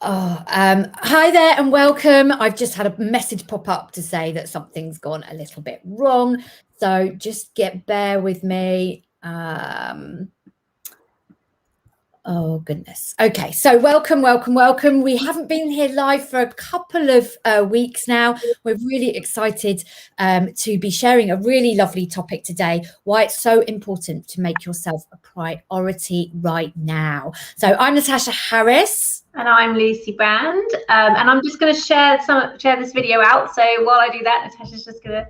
Hi there and welcome. I've just had a message pop up to say that something's gone a little bit wrong. So just bear with me. Oh, goodness. Okay, so welcome. We haven't been here live for a couple of weeks now. We're really excited to be sharing a really lovely topic today, why it's so important to make yourself a priority right now. So I'm Natasha Harris. And I'm Lucy Brand. And I'm just going to share this video out. So while I do that, Natasha's just going to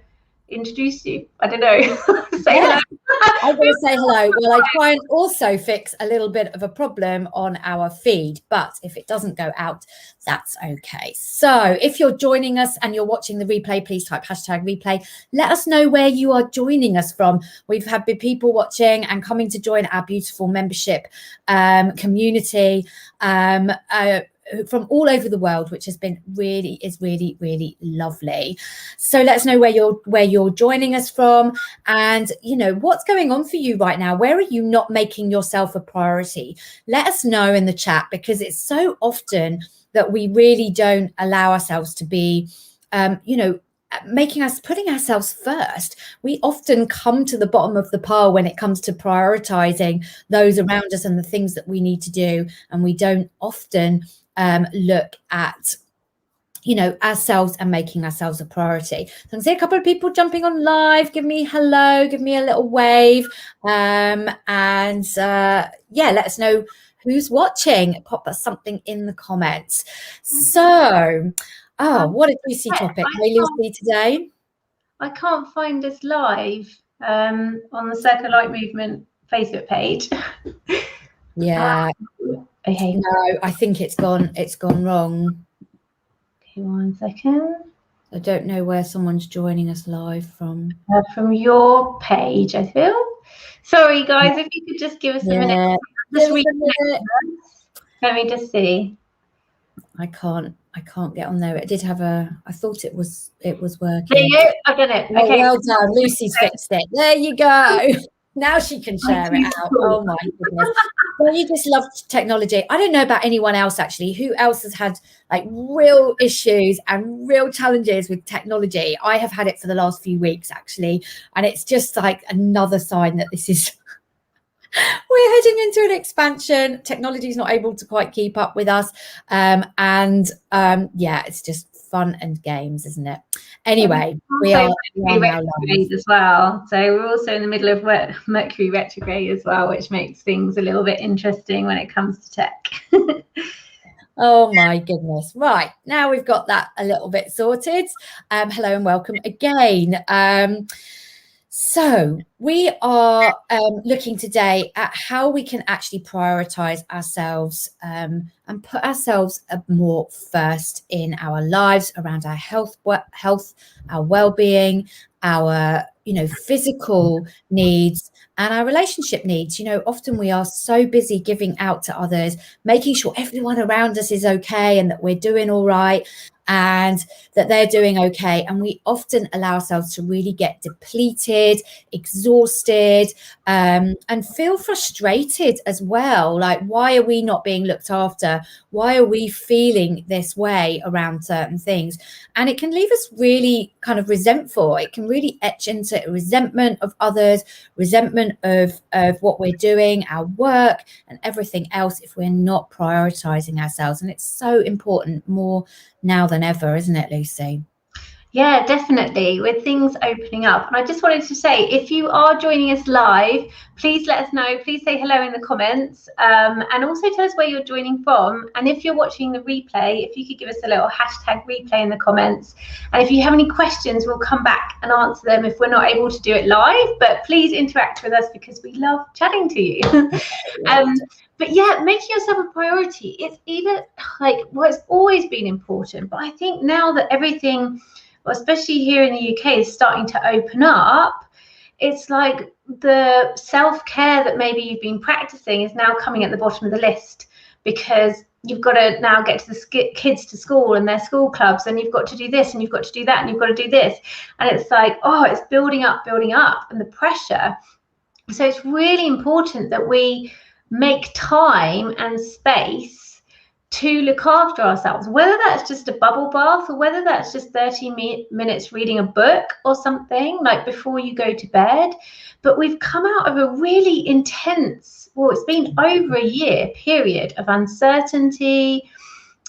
introduce you. I don't know. Say hello. I'm going to say hello. Well, I try and also fix a little bit of a problem on our feed, but if it doesn't go out, that's okay. So if you're joining us and you're watching the replay, please type #replay. Let us know where you are joining us from. We've had people watching and coming to join our beautiful membership community from all over the world, which has been really lovely. So let us know where you're joining us from, and what's going on for you right now. Where are you not making yourself a priority? Let us know in the chat, because it's so often that we really don't allow ourselves to be putting ourselves first. We often come to the bottom of the pile when it comes to prioritizing those around us and the things that we need to do, and we don't often look at ourselves and making ourselves a priority. So I can see a couple of people jumping on live. Give me hello, give me a little wave, let us know who's watching. Pop us something in the comments. So what a juicy topic. Hey, Lucy, today I can't find us live on the Circle Light Movement Facebook page. Yeah. Okay. No, I think it's gone wrong. Okay, 1 second. I don't know where someone's joining us live from. From your page, I feel. Sorry, guys, if you could just give us a minute. Let me just see. I can't get on there. It did have I thought it was working. There you go. I've done it. Oh, okay. Well done. Lucy's fixed it. There you go. Now she can share it out. Oh my goodness. Well, you just love technology. I don't know about anyone else, actually. Who else has had real issues and real challenges with technology? I have had it for the last few weeks, actually. And it's just another sign that this is we're heading into an expansion. Technology is not able to quite keep up with us. It's just fun and games, isn't it? Anyway, we are now live as well. So we're also in the middle of Mercury retrograde as well, which makes things a little bit interesting when it comes to tech. Oh my goodness. Right, now we've got that a little bit sorted. Hello and welcome again. So we are looking today at how we can actually prioritize ourselves and put ourselves more first in our lives, around our health, our well-being, our physical needs and our relationship needs. Often we are so busy giving out to others, making sure everyone around us is okay and that we're doing all right and that they're doing okay, and we often allow ourselves to really get depleted, exhausted, and feel frustrated as well. Why are we not being looked after? Why are we feeling this way around certain things? And it can leave us really kind of resentful. It can really etch into resentment of others, resentment of what we're doing, our work and everything else, if we're not prioritizing ourselves. And it's so important, more now than ever, isn't it, Lucy? Yeah, definitely, with things opening up. And I just wanted to say, if you are joining us live, please let us know. Please say hello in the comments, and also tell us where you're joining from. And if you're watching the replay, if you could give us a little #replay in the comments. And if you have any questions, we'll come back and answer them if we're not able to do it live. But please interact with us, because we love chatting to you. But yeah, making yourself a priority, it's either it's always been important, but I think now that everything, especially here in the UK, is starting to open up, it's like the self-care that maybe you've been practicing is now coming at the bottom of the list, because you've got to now get to the kids to school and their school clubs, and you've got to do this and you've got to do that and you've got to do this, and it's it's building up and the pressure. So it's really important that we make time and space to look after ourselves, whether that's just a bubble bath or whether that's just 30 minutes reading a book or something like before you go to bed. But we've come out of a really intense, well, it's been over a year period of uncertainty,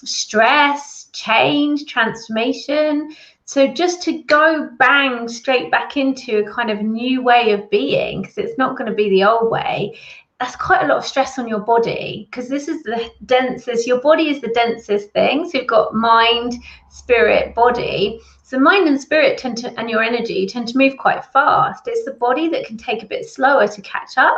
stress, change, transformation. So just to go bang straight back into a kind of new way of being, because it's not going to be the old way, that's quite a lot of stress on your body, because this is the densest, your body is the densest thing. So you've got mind, spirit, body. So mind and spirit tend to, and your energy tend to move quite fast. It's the body that can take a bit slower to catch up.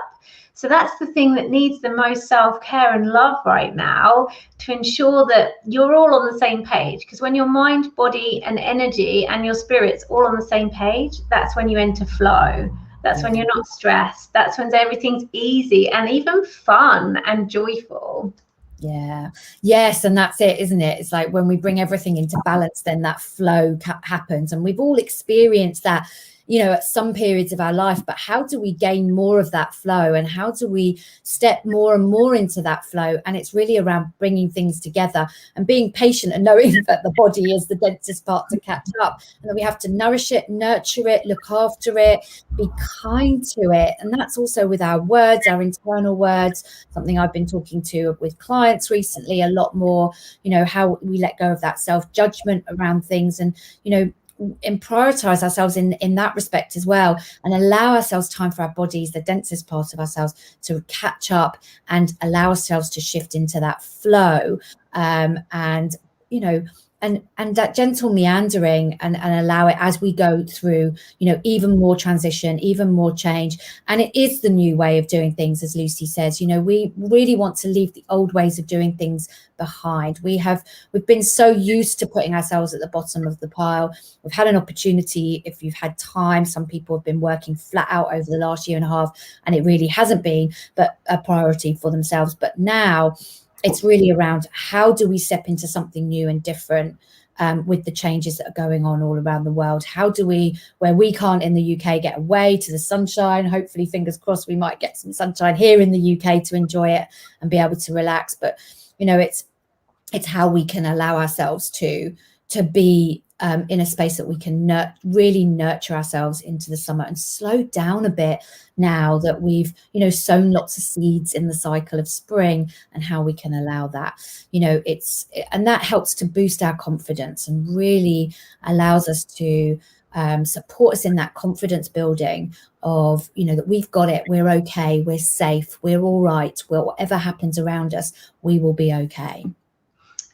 So that's the thing that needs the most self-care and love right now, to ensure that you're all on the same page. Because when your mind, body and energy and your spirit's all on the same page, that's when you enter flow. That's when you're not stressed. That's when everything's easy and even fun and joyful. Yeah. Yes. And that's it, isn't it? It's like when we bring everything into balance, then that flow happens. And we've all experienced that, you know, at some periods of our life. But how do we gain more of that flow, and how do we step more and more into that flow? And it's really around bringing things together and being patient and knowing that the body is the densest part to catch up, and that we have to nourish it, nurture it, look after it, be kind to it. And that's also with our words, our internal words, something I've been talking to with clients recently a lot more, you know, how we let go of that self-judgment around things, and, you know, and prioritize ourselves in that respect as well, and allow ourselves time for our bodies, the densest part of ourselves, to catch up and allow ourselves to shift into that flow, and, you know, and that gentle meandering, and allow it as we go through, you know, even more transition, even more change. And it is the new way of doing things, as Lucy says. You know, we really want to leave the old ways of doing things behind. We've been so used to putting ourselves at the bottom of the pile. We've had an opportunity, if you've had time, some people have been working flat out over the last year and a half, and it really hasn't been but a priority for themselves. But now it's really around, how do we step into something new and different, with the changes that are going on all around the world? How do we, where we can't in the UK get away to the sunshine, hopefully, fingers crossed, we might get some sunshine here in the UK to enjoy it and be able to relax. But, you know, it's how we can allow ourselves to be in a space that we can really nurture ourselves into the summer, and slow down a bit now that we've, you know, sown lots of seeds in the cycle of spring, and how we can allow that, you know, and that helps to boost our confidence and really allows us to support us in that confidence building of, you know, that we've got it, we're okay, we're safe, we're all right, well, whatever happens around us, we will be okay.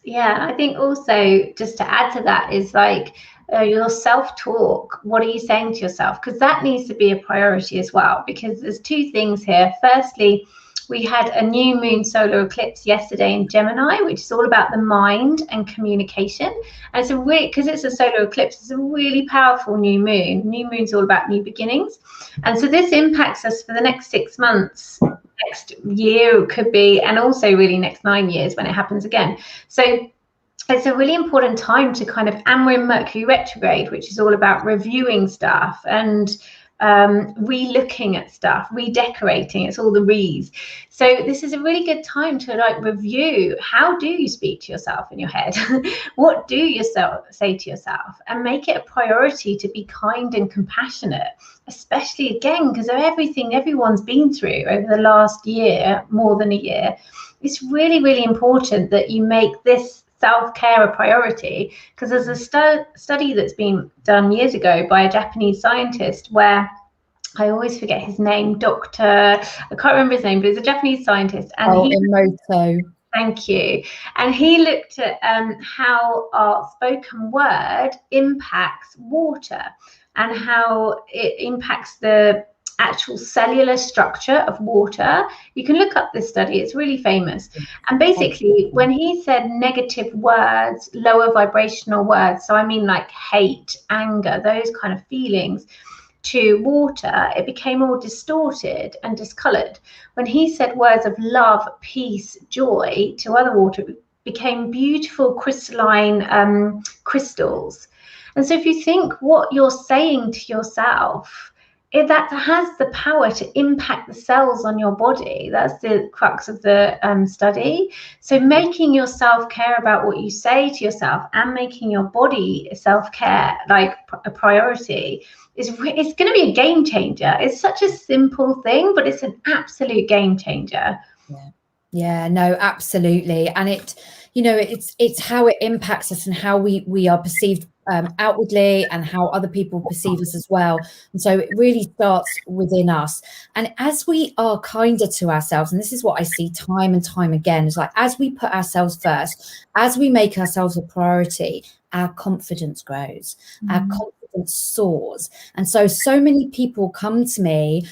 Yeah, I think also, just to add to that, is like your self-talk. What are you saying to yourself? Because that needs to be a priority as well, because there's two things here. Firstly, we had a new moon solar eclipse yesterday in Gemini, which is all about the mind and communication. And it's a really, because it's a solar eclipse, it's a really powerful new moon. New moon's all about new beginnings. And so this impacts us for the next 6 months, next year could be, and also really next 9 years when it happens again. So it's a really important time to kind of, and we're in Mercury retrograde, which is all about reviewing stuff and re-looking at stuff, redecorating. It's all the re's. So this is a really good time to like review, how do you speak to yourself in your head? What do you say to yourself? And make it a priority to be kind and compassionate, especially again because of everything everyone's been through over the last year, more than a year. It's really, really important that you make this self-care a priority, because there's a study that's been done years ago by a Japanese scientist, where I always forget his name, I can't remember his name, but he's a Japanese scientist. And Emoto. Thank you. And he looked at how our spoken word impacts water, and how it impacts the actual cellular structure of water. You can look up this study, it's really famous. And basically, when he said negative words, lower vibrational words, so I mean like hate, anger, those kind of feelings, to water, it became all distorted and discolored. When he said words of love, peace, joy to other water, it became beautiful crystalline crystals. And so if you think what you're saying to yourself that has the power to impact the cells on your body. That's the crux of the study. So making your self-care about what you say to yourself and making your body self-care like a priority it's going to be a game changer. It's such a simple thing, but it's an absolute game changer. Yeah, no, absolutely. And it's how it impacts us and how we are perceived outwardly, and how other people perceive us as well. And so it really starts within us. And as we are kinder to ourselves, and this is what I see time and time again, is like, as we put ourselves first, as we make ourselves a priority, our confidence grows, our confidence soars. And so many people come to me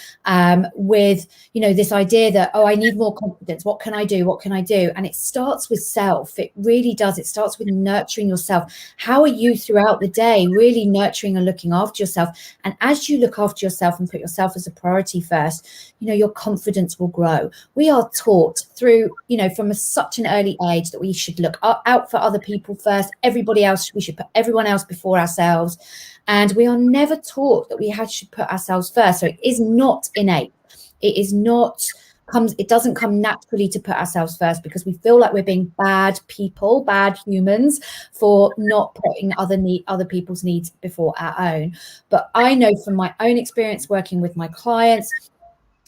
with, this idea that, oh, I need more confidence. What can I do? What can I do? And it starts with self. It really does. It starts with nurturing yourself. How are you throughout the day really nurturing and looking after yourself? And as you look after yourself and put yourself as a priority first, your confidence will grow. We are taught through, from such an early age that we should look out for other people first. Everybody else, we should put everyone else before ourselves. And we are never taught that we should put ourselves first. So it is not innate. It doesn't come naturally to put ourselves first, because we feel like we're being bad people, bad humans, for not putting other people's needs before our own. But I know from my own experience working with my clients,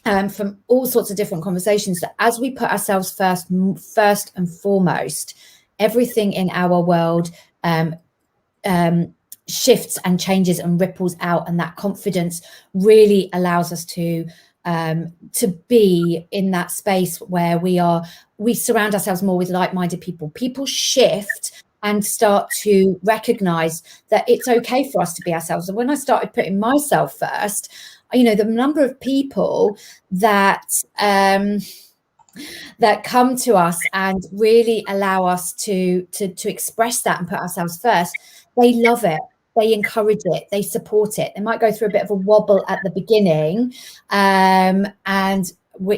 from all sorts of different conversations, that as we put ourselves first and foremost, everything in our world shifts and changes and ripples out, and that confidence really allows us to be in that space where we surround ourselves more with like-minded people. People shift and start to recognize that it's okay for us to be ourselves. And when I started putting myself first, the number of people that come to us and really allow us to express that and put ourselves first, they love it. They encourage it, they support it. They might go through a bit of a wobble at the beginning, and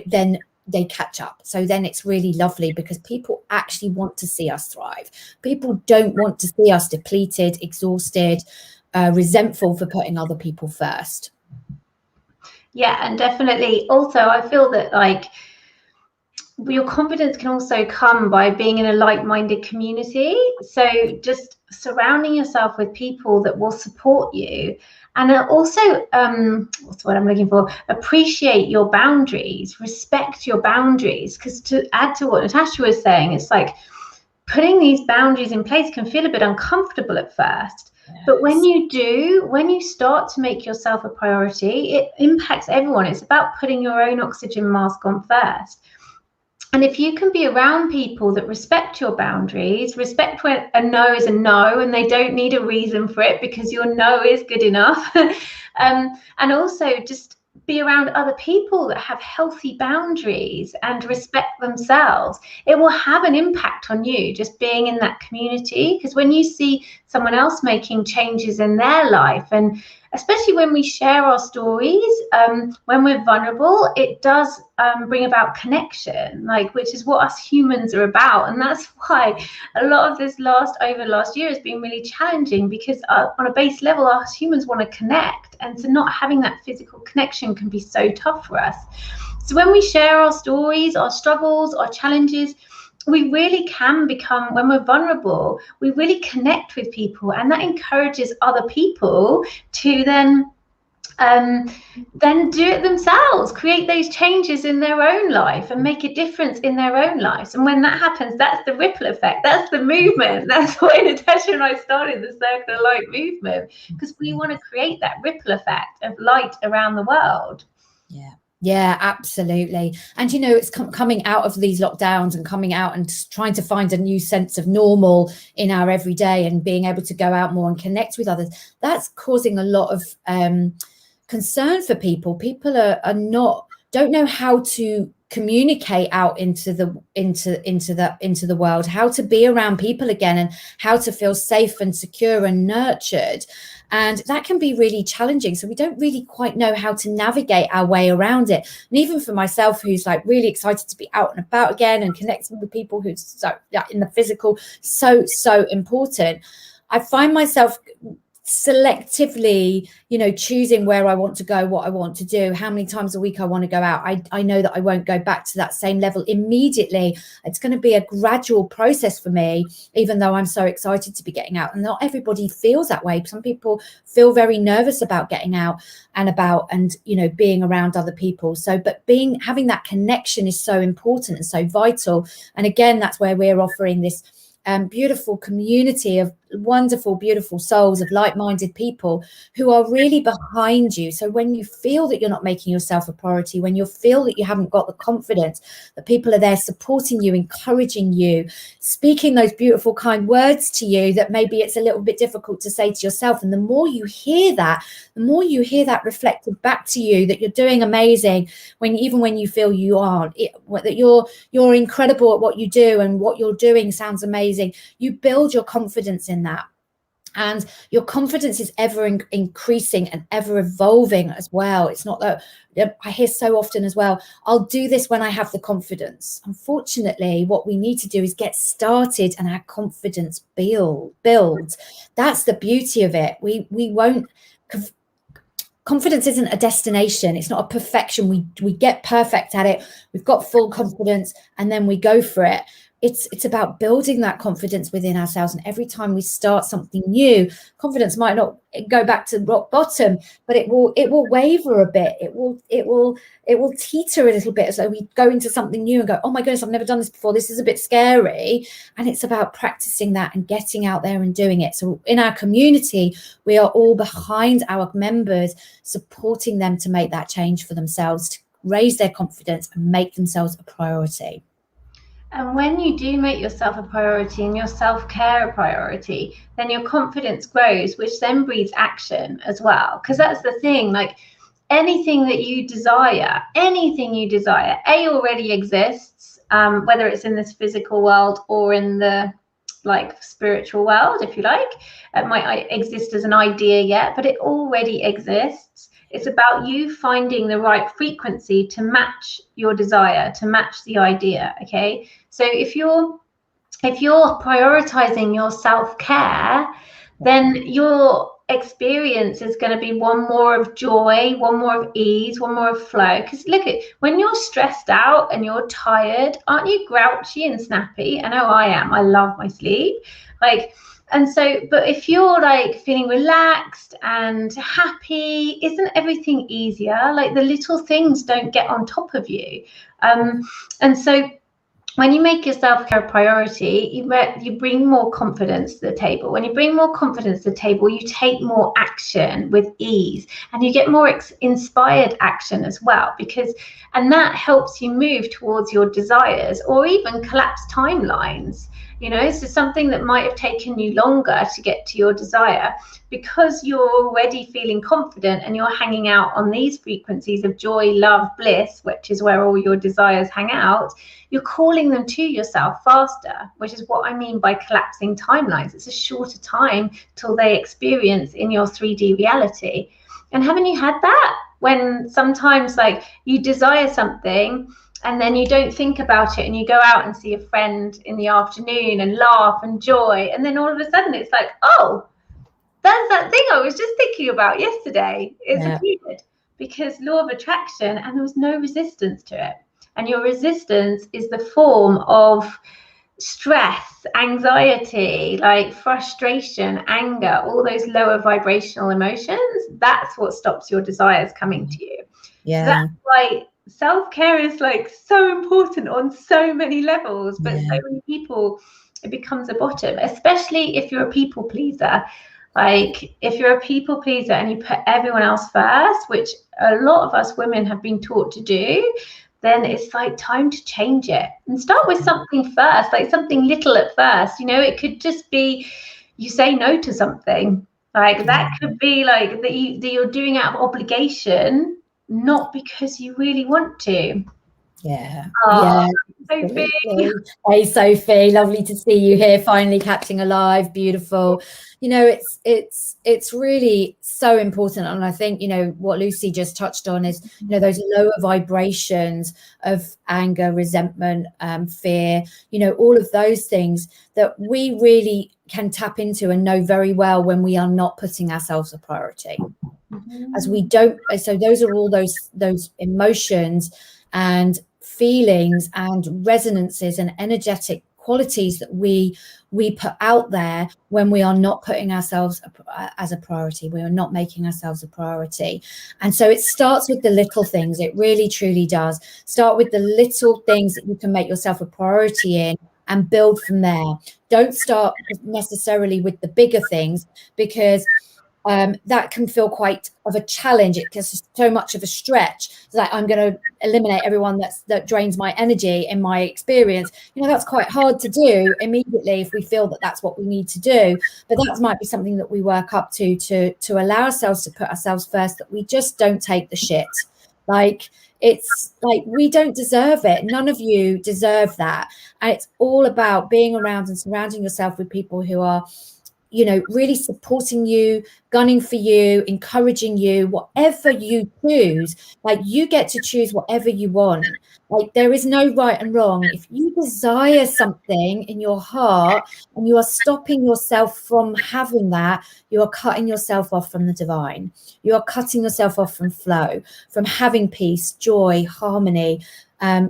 then they catch up. So then it's really lovely, because people actually want to see us thrive. People don't want to see us depleted, exhausted, resentful for putting other people first. Yeah, and definitely also I feel that your confidence can also come by being in a like-minded community. So just surrounding yourself with people that will support you, and also what's the word I'm looking for, appreciate your boundaries, respect your boundaries. Because to add to what Natasha was saying, it's like putting these boundaries in place can feel a bit uncomfortable at first. Yes. But when you start to make yourself a priority, it impacts everyone. It's about putting your own oxygen mask on first. And if you can be around people that respect your boundaries, respect when a no is a no, and they don't need a reason for it, because your no is good enough, and also just be around other people that have healthy boundaries and respect themselves, it will have an impact on you just being in that community. Because when you see someone else making changes in their life, and especially when we share our stories, when we're vulnerable, it does bring about connection, which is what us humans are about. And that's why a lot of this last year has been really challenging, because on a base level, us humans want to connect, and so not having that physical connection can be so tough for us. So when we share our stories, our struggles, our challenges, we really can become, when we're vulnerable, we really connect with people, and that encourages other people to then do it themselves, create those changes in their own life and make a difference in their own lives. And when that happens, that's the ripple effect, that's the movement. That's why Natasha and I started the Circle of Light movement, because we want to create that ripple effect of light around the world. Yeah, absolutely. And it's coming out of these lockdowns and coming out and trying to find a new sense of normal in our everyday, and being able to go out more and connect with others. That's causing a lot of concern for people. People don't know how to communicate out into the world, how to be around people again, and how to feel safe and secure and nurtured. And that can be really challenging. So we don't really quite know how to navigate our way around it. And even for myself, who's really excited to be out and about again and connecting with people, who's in the physical, so important. I find myself selectively, you know, choosing where I want to go, what I want to do, how many times a week I want to go out. I know that I won't go back to that same level immediately. It's going to be a gradual process for me, even though I'm so excited to be getting out. And not everybody feels that way. Some people feel very nervous about getting out and you know, being around other people. So, but having that connection is so important and so vital. And again, that's where we're offering this beautiful community of wonderful, beautiful souls, of like-minded people who are really behind you. So when you feel that you're not making yourself a priority, when you feel that you haven't got the confidence, that people are there supporting you, encouraging you, speaking those beautiful, kind words to you that maybe it's a little bit difficult to say to yourself. And the more you hear that, the more you hear that reflected back to you, that you're doing amazing, even when you feel you aren't, that you're incredible at what you do and what you're doing sounds amazing, you build your confidence in that. And your confidence is ever increasing and ever evolving as well. It's not that I hear so often as well, I'll do this when I have the confidence. Unfortunately, what we need to do is get started and our confidence builds. That's the beauty of it. We won't. Confidence isn't a destination. It's not a perfection. We get perfect at it. We've got full confidence and then we go for it. It's about building that confidence within ourselves. And every time we start something new, confidence might not go back to rock bottom, but it will waver a bit. It will teeter a little bit as though we go into something new and go, oh my goodness, I've never done this before. This is a bit scary. And it's about practicing that and getting out there and doing it. So in our community, we are all behind our members, supporting them to make that change for themselves, to raise their confidence and make themselves a priority. And when you do make yourself a priority and your self-care a priority, then your confidence grows, which then breeds action as well. Because that's the thing, like anything you desire, already exists, whether it's in this physical world or in the like spiritual world, if you like. It might exist as an idea yet, but it already exists. It's about you finding the right frequency to match your desire, to match the idea. Okay, so if you're prioritizing your self-care, then your experience is going to be one more of joy, one more of ease, one more of flow. Because look, when you're stressed out and you're tired, aren't you grouchy and snappy? I know I am. I love my sleep. And so, but if you're like feeling relaxed and happy, isn't everything easier? Like the little things don't get on top of you. And so when you make your self-care a priority, you bring more confidence to the table. When you bring more confidence to the table, you take more action with ease, and you get more inspired action as well, and that helps you move towards your desires or even collapse timelines. You know, so something that might have taken you longer to get to your desire, because you're already feeling confident and you're hanging out on these frequencies of joy, love, bliss, which is where all your desires hang out, you're calling them to yourself faster, which is what I mean by collapsing timelines. It's a shorter time till they experience in your 3D reality. And haven't you had that when sometimes like you desire something and then you don't think about it and you go out and see a friend in the afternoon and laugh and joy, and then all of a sudden it's like, oh, that's that thing I was just thinking about yesterday. It's appeared, because law of attraction, and there was no resistance to it. And your resistance is the form of stress, anxiety, like frustration, anger, all those lower vibrational emotions. That's what stops your desires coming to you. So that's why self-care is like so important on so many levels, but so many people, it becomes a bottom, especially if you're a people pleaser. Like if you're a people pleaser and you put everyone else first, which a lot of us women have been taught to do, then it's like time to change it and start with something first, like something little at first. You know, it could just be you say no to something. Like that could be like that you're doing out of obligation, not because you really want to. Sophie. Hey Sophie, lovely to see you here, finally catching a live. Beautiful. You know, it's really so important. And I think, you know, what Lucy just touched on is, you know, those lower vibrations of anger, resentment, fear, you know, all of those things that we really can tap into and know very well when we are not putting ourselves a priority. As we don't, so those are all those emotions and feelings and resonances and energetic qualities that we put out there when we are not putting ourselves as a priority. We are not making ourselves a priority. And so it starts with the little things. It really truly does start with the little things that you can make yourself a priority in and build from there. Don't start necessarily with the bigger things, because that can feel quite of a challenge. It gets so much of a stretch. It's like, I'm going to eliminate everyone that drains my energy. In my experience, you know, that's quite hard to do immediately if we feel that that's what we need to do. But that might be something that we work up to allow ourselves to put ourselves first, that we just don't take the shit. Like, it's like, we don't deserve it. None of you deserve that. And it's all about being around and surrounding yourself with people who are, you know, really supporting you, gunning for you, encouraging you, whatever you choose. Like, you get to choose whatever you want. Like, there is no right and wrong. If you desire something in your heart and you are stopping yourself from having that, you are cutting yourself off from the divine. You are cutting yourself off from flow, from having peace, joy, harmony,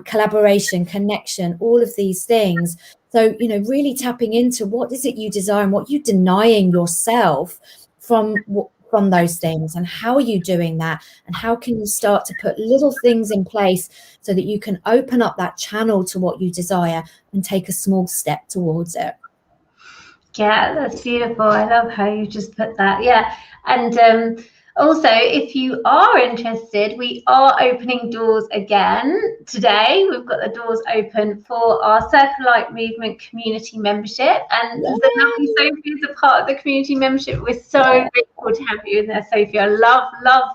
collaboration, connection, all of these things. So, you know, really tapping into what is it you desire and what you're denying yourself from those things, and how are you doing that, and how can you start to put little things in place so that you can open up that channel to what you desire and take a small step towards it. Yeah, that's beautiful. I love how you just put that. Yeah. And also, if you are interested, we are opening doors again today. We've got the doors open for our Circle Light Movement community membership. And the lovely Sophie is a part of the community membership. We're so grateful to have you in there, Sophie. I love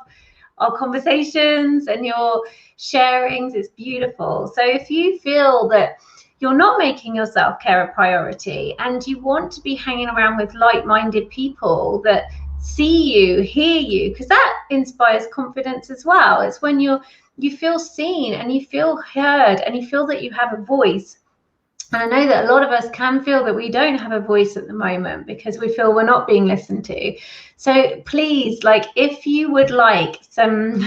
our conversations and your sharings. It's beautiful. So if you feel that you're not making your self-care a priority and you want to be hanging around with like-minded people that see you, hear you, because that inspires confidence as well. It's when you feel seen and you feel heard and you feel that you have a voice. And I know that a lot of us can feel that we don't have a voice at the moment because we feel we're not being listened to. So please, like, if you would like some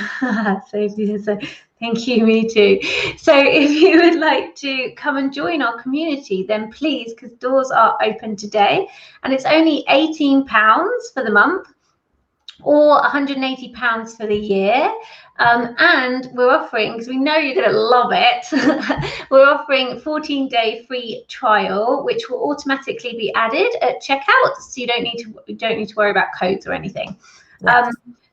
thank you, me too. So if you would like to come and join our community, then please, because doors are open today, and it's only £18 for the month or £180 for the year. And we're offering, because we know you're going to love it, we're offering 14-day free trial, which will automatically be added at checkout, so you don't need to worry about codes or anything.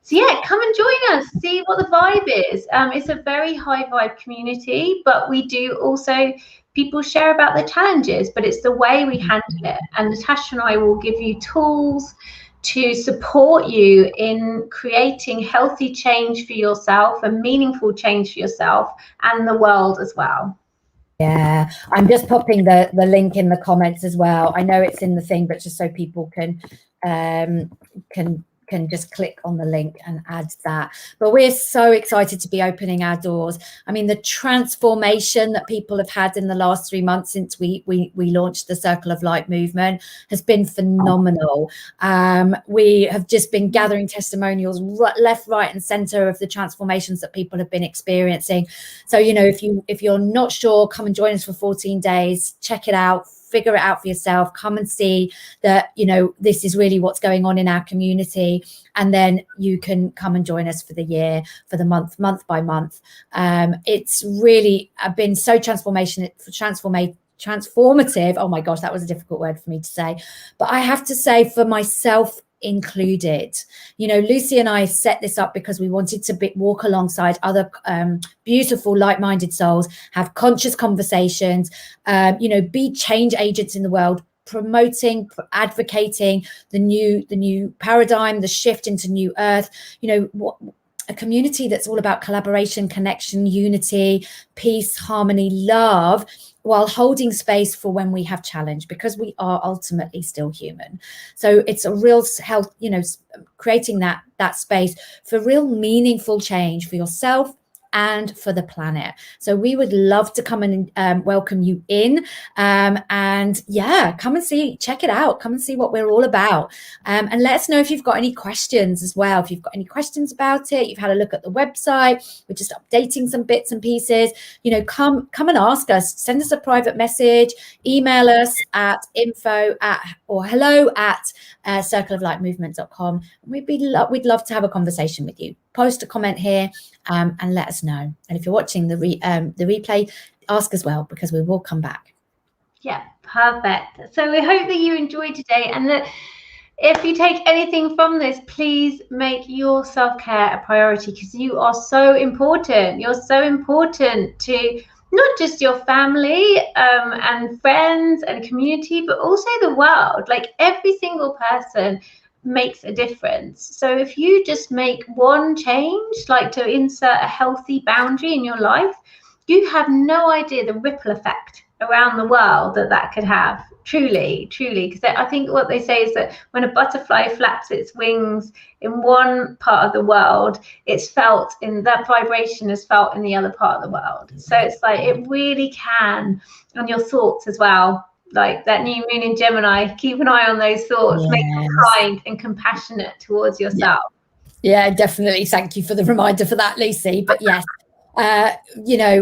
So yeah, come and join us, see what the vibe is. It's a very high vibe community, but we do also, people share about the challenges, but it's the way we handle it. And Natasha and I will give you tools to support you in creating healthy change for yourself and meaningful change for yourself and the world as well. Yeah, I'm just popping the link in the comments as well. I know it's in the thing, but just so people can just click on the link and add that. But we're so excited to be opening our doors. I mean, the transformation that people have had in the last 3 months since we launched the Circle of Light movement has been phenomenal. We have just been gathering testimonials left, right, and center of the transformations that people have been experiencing. So, you know, if you're not sure, come and join us for 14 days, check it out, figure it out for yourself, come and see that, you know, this is really what's going on in our community. And then you can come and join us for the year, for the month by month. It's really been so transformative. Oh my gosh, that was a difficult word for me to say. But I have to say, for myself included, you know, Lucy and I set this up because we wanted to walk alongside other beautiful like-minded souls, have conscious conversations, you know, be change agents in the world, promoting, advocating the new paradigm, the shift into new earth, you know, a community that's all about collaboration, connection, unity, peace, harmony, love, while holding space for when we have challenge, because we are ultimately still human. So it's a real health, creating that space for real meaningful change for yourself and for the planet. So we would love to come and welcome you in, and yeah, come and check it out, come and see what we're all about, and let us know if you've got any questions as well. If you've got any questions about it, you've had a look at the website, we're just updating some bits and pieces, come and ask us, send us a private message, email us at hello@circleoflightmovement.com. We'd love to have a conversation with you. Post a comment here, and let us know. And if you're watching the replay, ask as well, because we will come back. Yeah, perfect. So we hope that you enjoyed today, and that if you take anything from this, please make your self-care a priority, because you are so important. You're so important to not just your family and friends and community, but also the world. Like, every single person makes a difference. So if you just make one change, like to insert a healthy boundary in your life, you have no idea the ripple effect around the world that could have. Truly, because I think what they say is that when a butterfly flaps its wings in one part of the world, it's felt in that vibration is felt in the other part of the world. So it's like, it really can, and your thoughts as well. Like that new moon in Gemini, keep an eye on those thoughts. Yes. Make them kind and compassionate towards yourself. Yeah, definitely. Thank you for the reminder for that, Lucy. But yes,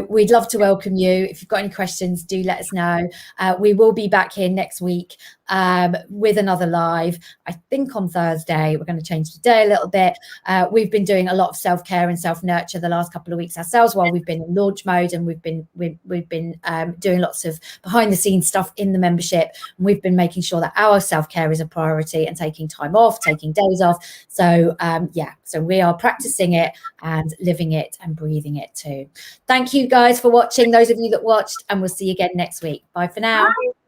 we'd love to welcome you. If you've got any questions, do let us know. We will be back here next week with another live. I think on Thursday. We're going to change the day a little bit. We've been doing a lot of self-care and self-nurture the last couple of weeks ourselves, while we've been in launch mode, and we've been doing lots of behind-the-scenes stuff in the membership. And we've been making sure that our self-care is a priority, and taking time off, taking days off. So so we are practicing it and living it and breathing it too. Thank you guys for watching, those of you that watched, and we'll see you again next week. Bye for now. Bye.